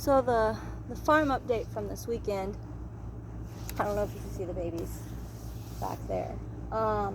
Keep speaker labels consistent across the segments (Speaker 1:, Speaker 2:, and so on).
Speaker 1: So the farm update from this weekend. I don't know if you can see the babies back there. I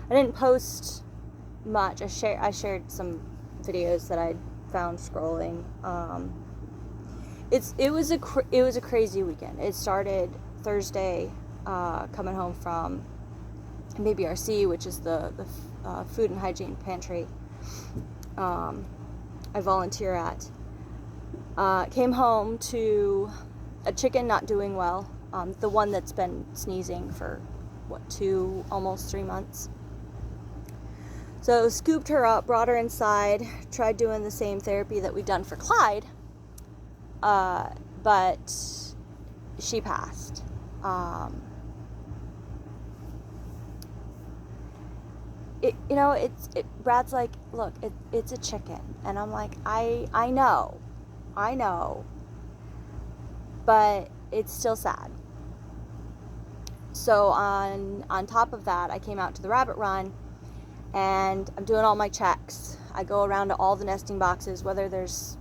Speaker 1: didn't post much. I shared some videos that I found scrolling. It was a crazy weekend. It started Thursday, coming home from BBRC, which is the food and hygiene pantry I volunteer at. Came home to a chicken not doing well, the one that's been sneezing for almost 3 months. So scooped her up, brought her inside, tried doing the same therapy that we'd done for Clyde, but she passed. Brad's like, look, it's a chicken. And I'm like, I know, but it's still sad. So on top of that, I came out to the rabbit run, and I'm doing all my checks. I go around to all the nesting boxes, whether there's,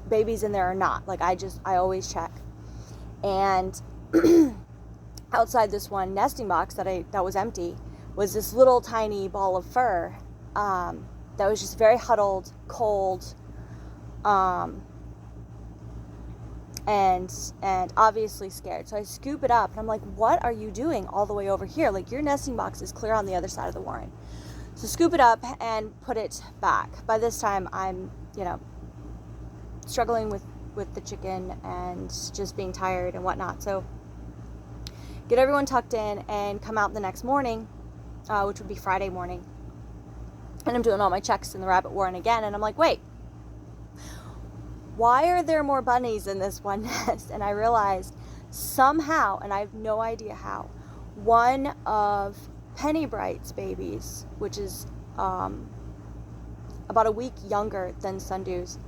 Speaker 1: babies in there or not. Like, I always check. And outside this one nesting box that was empty was this little tiny ball of fur that was just very huddled, cold, and obviously scared. So I scoop it up, and I'm like, what are you doing all the way over here? Like, your nesting box is clear on the other side of the warren. So scoop it up and put it back. By this time, I'm, struggling with the chicken and just being tired and whatnot. So get everyone tucked in and come out the next morning, which would be Friday morning. And I'm doing all my checks in the rabbit warren again. And I'm like, wait, why are there more bunnies in this one nest? And I realized somehow, and I have no idea how, one of Penny Bright's babies, which is about a week younger than Sundew's,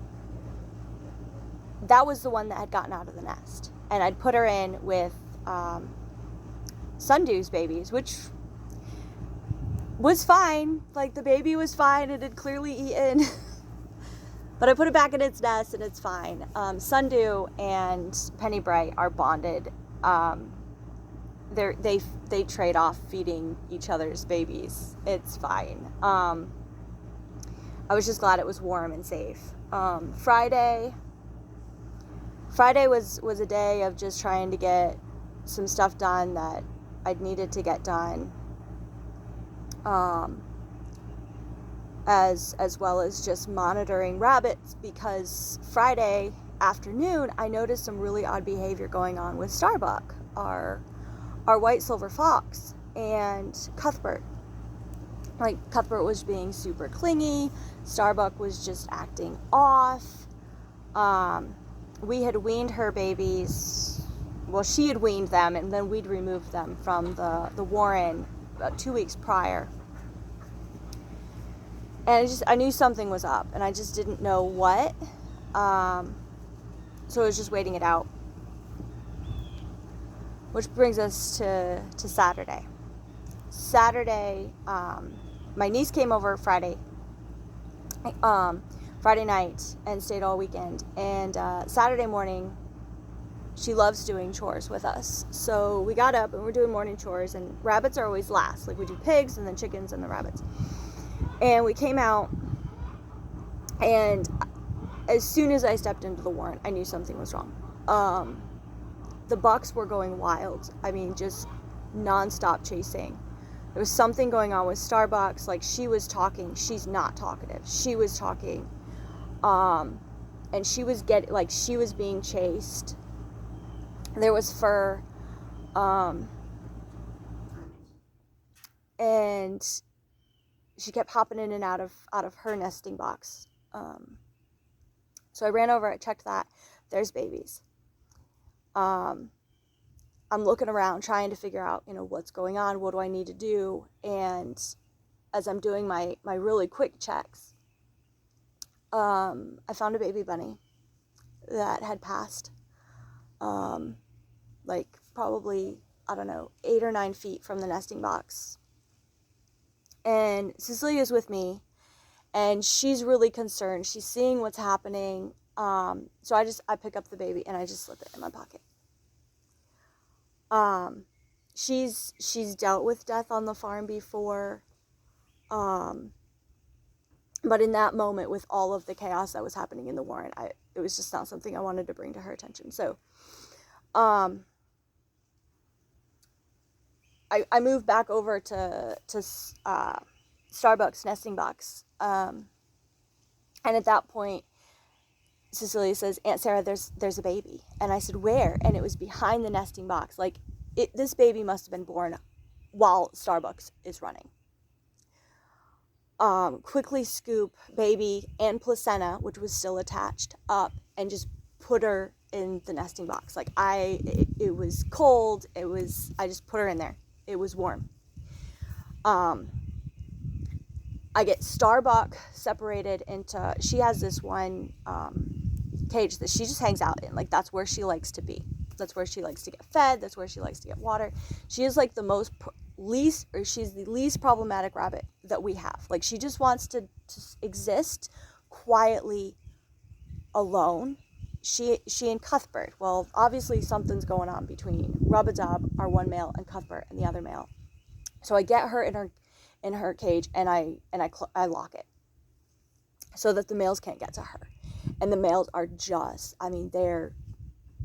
Speaker 1: that was the one that had gotten out of the nest. And I'd put her in with Sundew's babies, which was fine. Like, the baby was fine. It had clearly eaten. But I put it back in its nest, and it's fine. Sundew and Penny Bright are bonded. They trade off feeding each other's babies. It's fine. I was just glad it was warm and safe. Friday was a day of just trying to get some stuff done that I'd needed to get done. As well as just monitoring rabbits, because Friday afternoon I noticed some really odd behavior going on with Starbuck, our white silver fox, and Cuthbert. Like, Cuthbert was being super clingy, Starbuck was just acting off. We had weaned her babies, well, she had weaned them, and then we'd removed them from the warren about 2 weeks prior. And I knew something was up, and I just didn't know what. So I was just waiting it out. Which brings us to Saturday. Saturday, my niece came over Friday night and stayed all weekend. And Saturday morning, she loves doing chores with us. So we got up and we're doing morning chores, and rabbits are always last. Like, we do pigs and then chickens and the rabbits. And we came out, and as soon as I stepped into the warren, I knew something was wrong. The bucks were going wild. I mean, just nonstop chasing. There was something going on with Starbucks. Like, she was talking. She's not talkative. She was talking. And she was she was being chased. There was fur. And she kept hopping in and out of her nesting box. So I ran over, I checked that. There's babies. I'm looking around trying to figure out, what's going on. What do I need to do? And as I'm doing my really quick checks, I found a baby bunny that had passed. Probably, 8 or 9 feet from the nesting box. And Cecilia's with me, and she's really concerned. She's seeing what's happening, So I pick up the baby and I just slip it in my pocket. She's dealt with death on the farm before. But in that moment, with all of the chaos that was happening in the warren, it was just not something I wanted to bring to her attention. So, I moved back over to Starbucks nesting box. And at that point, Cecilia says, "Aunt Sarah, there's a baby." And I said, "Where?" And it was behind the nesting box. Like, this baby must have been born while Starbucks is running. Quickly scoop baby and placenta, which was still attached, up and just put her in the nesting box. Like, it was cold. I just put her in there. It was warm. I get Starbuck separated into, she has this one cage that she just hangs out in. Like, that's where she likes to be. That's where she likes to get fed. That's where she likes to get water. She is like she's the least problematic rabbit that we have. Like, she just wants to exist quietly alone. She and Cuthbert, well, obviously something's going on between Rub-a-Dub, our one male, and Cuthbert and the other male. So I get her in her cage and I lock it so that the males can't get to her. And the males are they're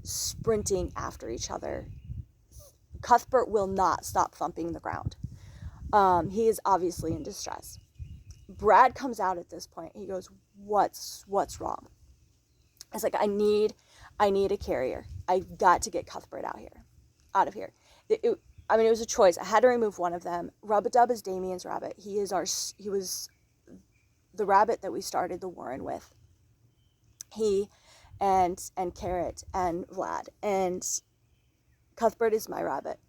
Speaker 1: sprinting after each other. Cuthbert will not stop thumping the ground. He is obviously in distress. Brad comes out at this point. He goes, what's wrong? It's like, I need a carrier. I've got to get Cuthbert out of here. It was a choice. I had to remove one of them. Rub-a-Dub is Damien's rabbit. He was the rabbit that we started the warren with. He and Carrot and Vlad, and Cuthbert is my rabbit.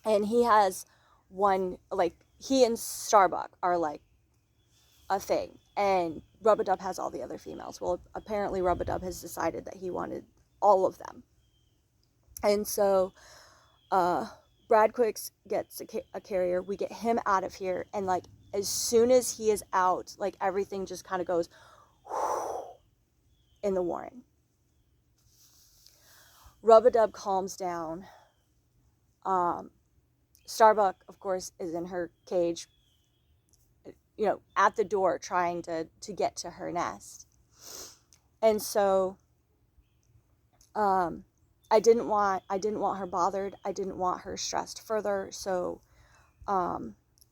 Speaker 1: And he has one, like, he and Starbuck are like a thing, and Rub-a-Dub has all the other females. Well, apparently Rub-a-Dub has decided that he wanted all of them. And so Brad Quicks gets a carrier. We get him out of here, and like, as soon as he is out, like, everything just kind of goes in the warren. Rub-a-Dub calms down. Starbuck, of course, is in her cage, at the door trying to get to her nest. And so I didn't want her bothered. I didn't want her stressed further. So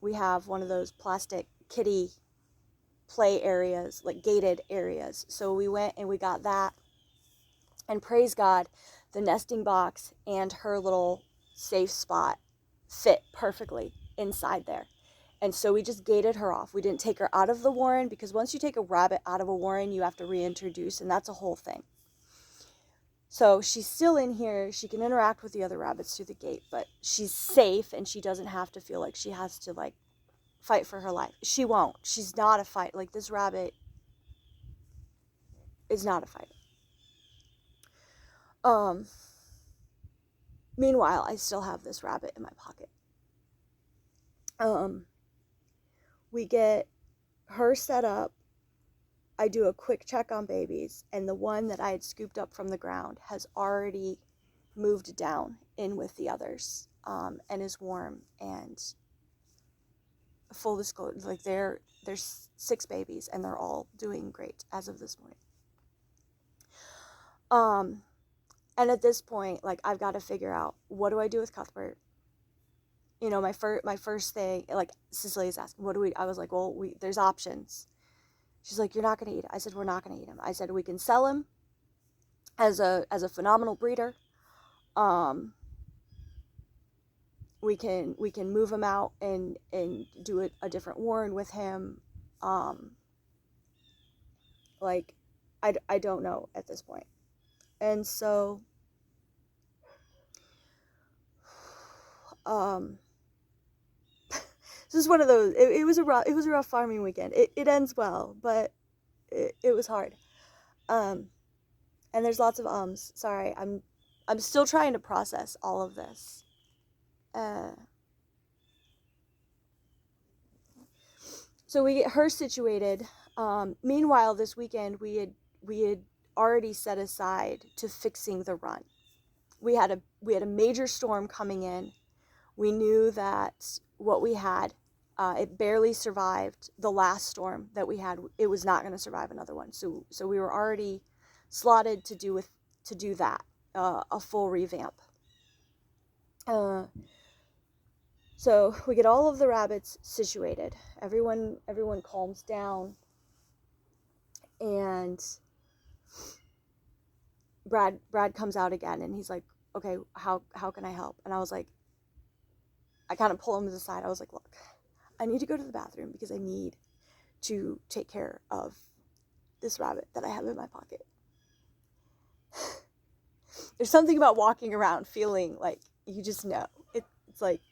Speaker 1: we have one of those plastic kitty play areas, like gated areas. So we went and we got that. And praise God, the nesting box and her little safe spot fit perfectly inside there. And so we just gated her off. We didn't take her out of the warren, because once you take a rabbit out of a warren, you have to reintroduce, and that's a whole thing. So she's still in here. She can interact with the other rabbits through the gate, but she's safe, and she doesn't have to feel like she has to, like, fight for her life. She won't. She's not a fight. Like, this rabbit is not a fighter. Meanwhile, I still have this rabbit in my pocket. We get her set up. I do a quick check on babies, and the one that I had scooped up from the ground has already moved down in with the others, and is warm. And full disclosure, like, there's 6 babies, and they're all doing great as of this morning. And at this point, like, I've got to figure out, what do I do with Cuthbert? My first thing, like, Cecilia's asking, what do we, I was like, well, there's options. She's like, you're not going to eat it. I said, we're not going to eat him. I said, we can sell him as a phenomenal breeder. We can move him out and do a different warren with him. Like, I don't know at this point. And so, this is one of those, it was a rough farming weekend. It ends well, but it was hard. And there's lots of ums. Sorry, I'm still trying to process all of this. So we get her situated. Meanwhile, this weekend we had already set aside to fixing the run. We had a major storm coming in. We knew that what we had, it barely survived the last storm that we had. It was not going to survive another one. So we were already slotted to do that, a full revamp. So we get all of the rabbits situated. Everyone calms down, and Brad comes out again, and he's like, "Okay, how can I help?" And I was like, I kind of pull him to the side. I was like, "Look, I need to go to the bathroom because I need to take care of this rabbit that I have in my pocket." There's something about walking around feeling like you just know. It's like,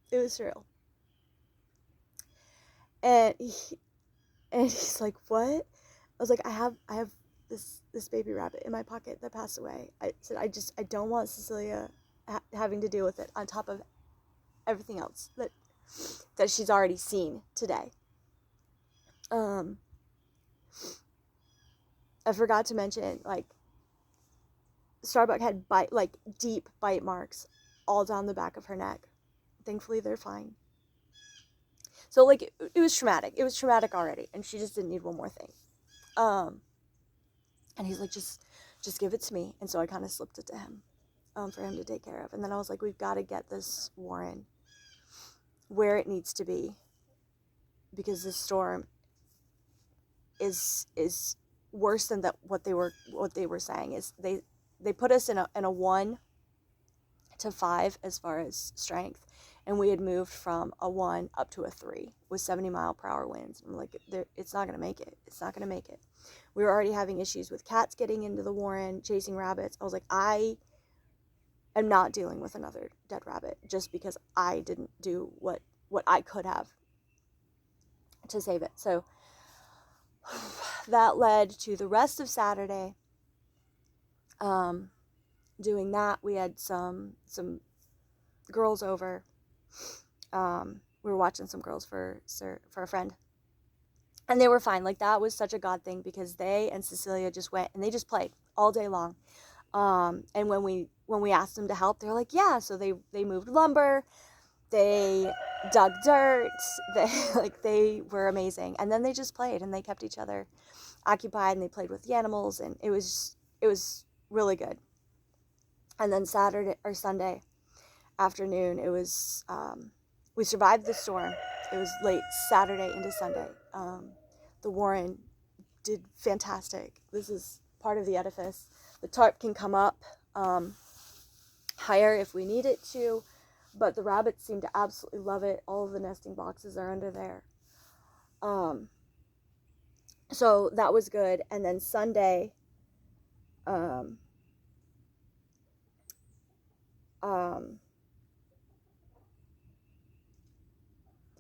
Speaker 1: it was surreal. And he's like, "What?" I was like, I have this baby rabbit in my pocket that passed away. I said, I don't want Cecilia having to deal with it on top of everything else that she's already seen today. I forgot to mention, like, Starbuck had deep bite marks all down the back of her neck. Thankfully, they're fine. So, like, it was traumatic. It was traumatic already, and she just didn't need one more thing. And he's like, just give it to me. And so I kind of slipped it to him, for him to take care of. And then I was like, we've got to get this warren where it needs to be, because this storm is worse than what they were saying. Is they put us in a 1 to 5 as far as strength, and we had moved from a 1 up to a 3 with 70-mile-per-hour winds. I'm like, it's not gonna make it. It's not gonna make it. We were already having issues with cats getting into the warren, chasing rabbits. I was like, I am not dealing with another dead rabbit just because I didn't do what I could have to save it. So that led to the rest of Saturday. Doing that, we had some girls over. We were watching some girls for a friend, and they were fine. Like, that was such a God thing, because they and Cecilia just went and they just played all day long. And when we asked them to help, they're like, yeah. So they moved lumber, they dug dirt, they were amazing. And then they just played, and they kept each other occupied, and they played with the animals, and it was really good. And then Saturday or Sunday afternoon, it was, we survived the storm. It was late Saturday into Sunday. The warren did fantastic. This is part of the edifice. The tarp can come up higher if we need it to, but the rabbits seem to absolutely love it. All of the nesting boxes are under there. So that was good. And then Sunday, I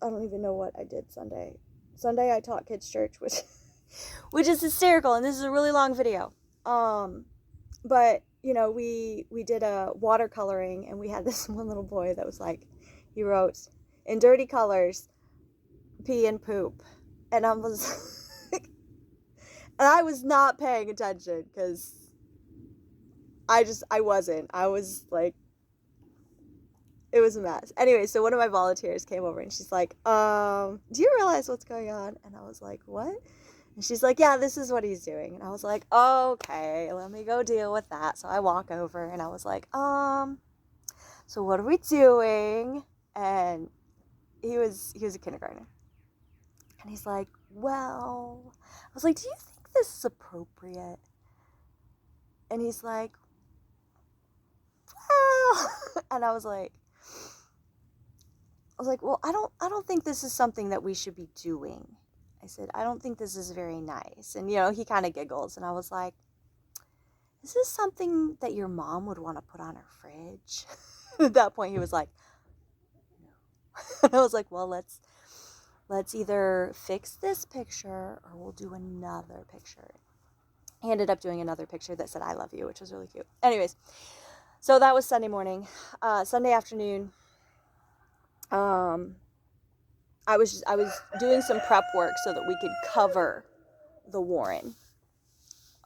Speaker 1: don't even know what I did Sunday. Sunday I taught kids church, which is hysterical, and this is a really long video. But we did a watercoloring, and we had this one little boy that was like, he wrote in dirty colors, pee and poop, and I was like, and I was not paying attention because I was like, it was a mess. Anyway, so one of my volunteers came over, and she's like, do you realize what's going on? And I was like, what? And she's like, yeah, this is what he's doing. And I was like, okay, let me go deal with that. So I walk over, and I was like, so what are we doing? And he was a kindergartner. And he's like, well, I was like, do you think this is appropriate? And he's like, well, and I was like, well, I don't think this is something that we should be doing. I said, I don't think this is very nice. And, he kind of giggles. And I was like, is this something that your mom would want to put on her fridge? At that point, he was like, no. And I was like, well, let's either fix this picture or we'll do another picture. He ended up doing another picture that said, I love you, which was really cute. Anyways, so that was Sunday morning. Sunday afternoon, I was doing some prep work so that we could cover the warren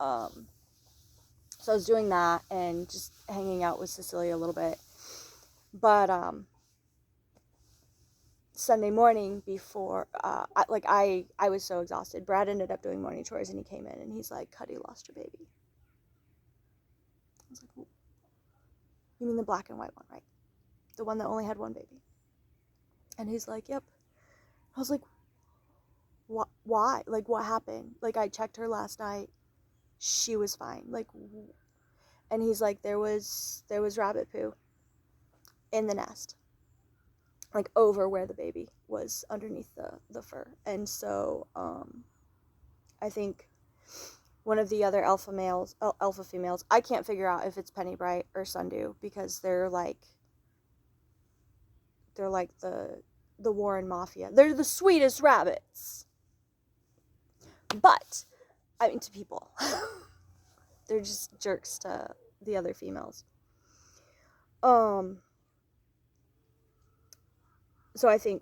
Speaker 1: So I was doing that and just hanging out with Cecilia a little bit. But Sunday morning before, I was so exhausted. Brad ended up doing morning chores and he came in and he's like, Cuddy lost her baby. I was like, you mean the black and white one, right? The one that only had one baby. And he's like, yep. I was like, why? Like, what happened? Like, I checked her last night. She was fine. Like, and he's like, there was rabbit poo in the nest, like over where the baby was underneath the fur. And so I think one of the other alpha females, I can't figure out if it's Penny Bright or Sundew, because they're like the Warren Mafia. They're the sweetest rabbits, but I mean, to people. They're just jerks to the other females. So I think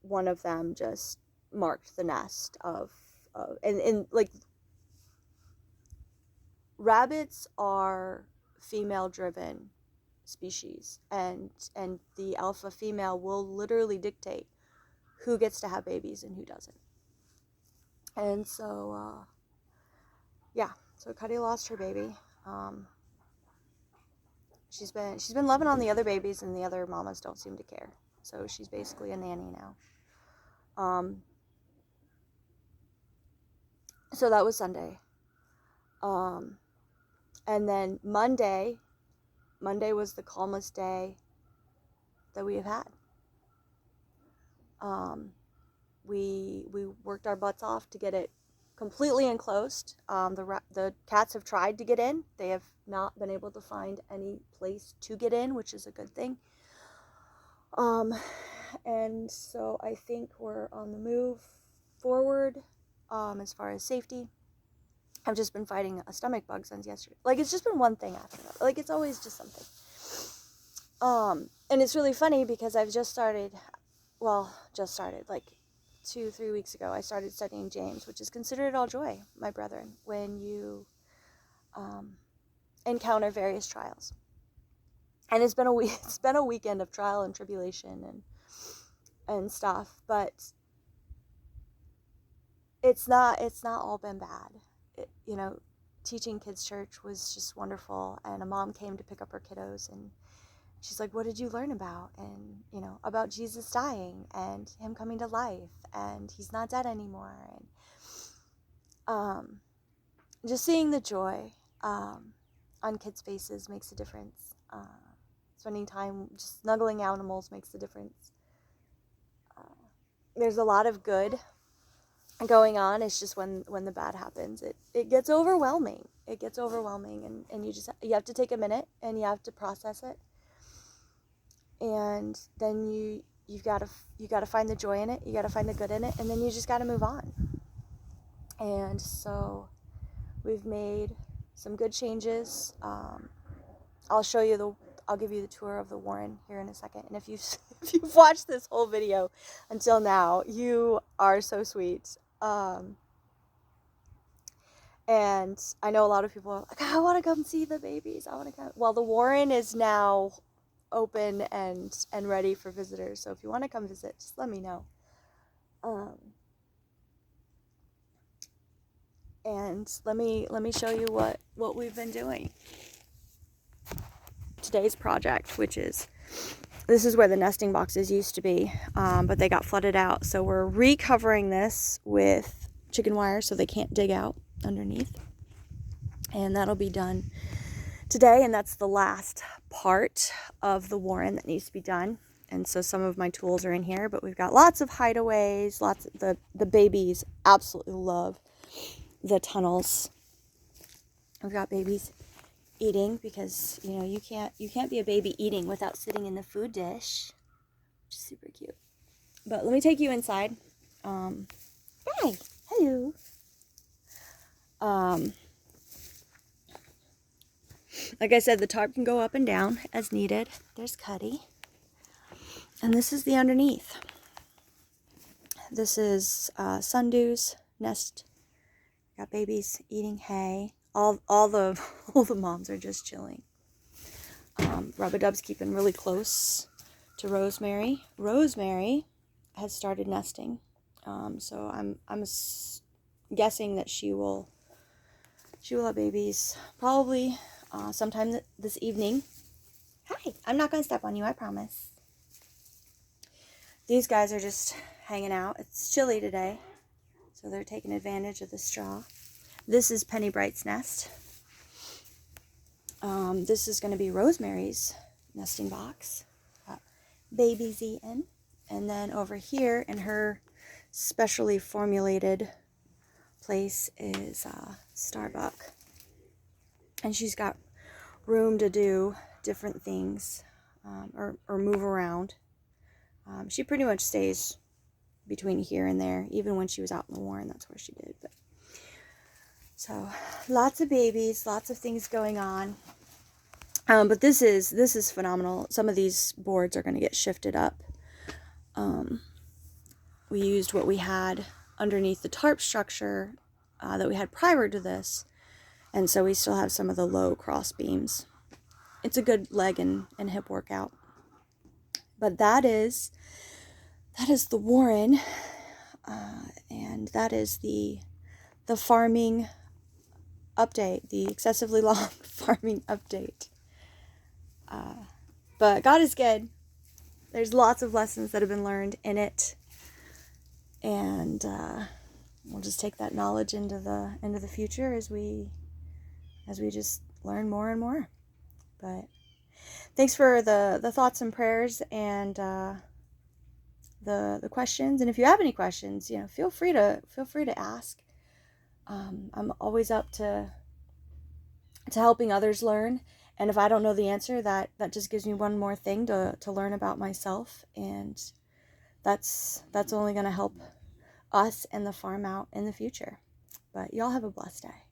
Speaker 1: one of them just marked the nest and like, rabbits are female driven species, and the alpha female will literally dictate who gets to have babies and who doesn't. And so so Cuddy lost her baby. She's been loving on the other babies, and the other mamas don't seem to care. So she's basically a nanny now. So that was Sunday. And then Monday was the calmest day that we have had. We worked our butts off to get it completely enclosed. The cats have tried to get in. They have not been able to find any place to get in, which is a good thing. And so I think we're on the move forward as far as safety. I've just been fighting a stomach bug since yesterday. Like, it's just been one thing after another. Like, it's always just something. And it's really funny because I've just started, like 2-3 weeks ago, I started studying James, which is consider it all joy, my brethren, when you encounter various trials. And it's been a weekend of trial and tribulation and stuff, but it's not all been bad. Teaching kids church was just wonderful, and a mom came to pick up her kiddos, and she's like, what did you learn about? And about Jesus dying and him coming to life, and he's not dead anymore. And just seeing the joy on kids' faces makes a difference. Spending time just snuggling animals makes a difference. There's a lot of good going on. It's just when the bad happens, it gets overwhelming. And you have to take a minute and you have to process it. And then you've got to find the joy in it. You got to find the good in it, and then you just got to move on. And so we've made some good changes. I'll give you the tour of the Warren here in a second. And if you've watched this whole video until now, you are so sweet. And I know a lot of people are like, I want to come see the babies. I want to come. Well, the Warren is now open and ready for visitors. So if you want to come visit, just let me know. And let me show you what we've been doing. Today's project, this is where the nesting boxes used to be, but they got flooded out. So we're recovering this with chicken wire so they can't dig out underneath. And that'll be done today, and that's the last part of the Warren that needs to be done. And so some of my tools are in here, but we've got lots of hideaways, lots of the babies absolutely love the tunnels. We've got babies eating because you can't be a baby eating without sitting in the food dish, which is super cute. But let me take you inside. Hi, hello. Like I said, the tarp can go up and down as needed. There's Cuddy, and this is the underneath. This is Sundew's nest. Got babies eating hay. all the all the moms are just chilling. Rub-a-Dub's keeping really close to Rosemary. Rosemary has started nesting, so I'm guessing that she will have babies probably sometime this evening. Hi, I'm not gonna step on you, I promise. These guys are just hanging out. It's chilly today, so they're taking advantage of the straw. This is Penny Bright's nest. This is going to be Rosemary's nesting box. Baby's eaten. And then over here in her specially formulated place is Starbuck. And she's got room to do different things or move around. She pretty much stays between here and there. Even when she was out in the warren, that's where she did. But so lots of babies, lots of things going on. But this is phenomenal. Some of these boards are going to get shifted up. We used what we had underneath the tarp structure that we had prior to this, and so we still have some of the low cross beams. It's a good leg and hip workout. But that is the warren, and that is the farming update, the excessively long farming update. But God is good. There's lots of lessons that have been learned in it, and we'll just take that knowledge into the future as we just learn more and more. But thanks for the thoughts and prayers and the questions. And if you have any questions, feel free to ask. I'm always up to helping others learn. And if I don't know the answer, that just gives me one more thing to learn about myself. And that's only going to help us and the farm out in the future. But y'all have a blessed day.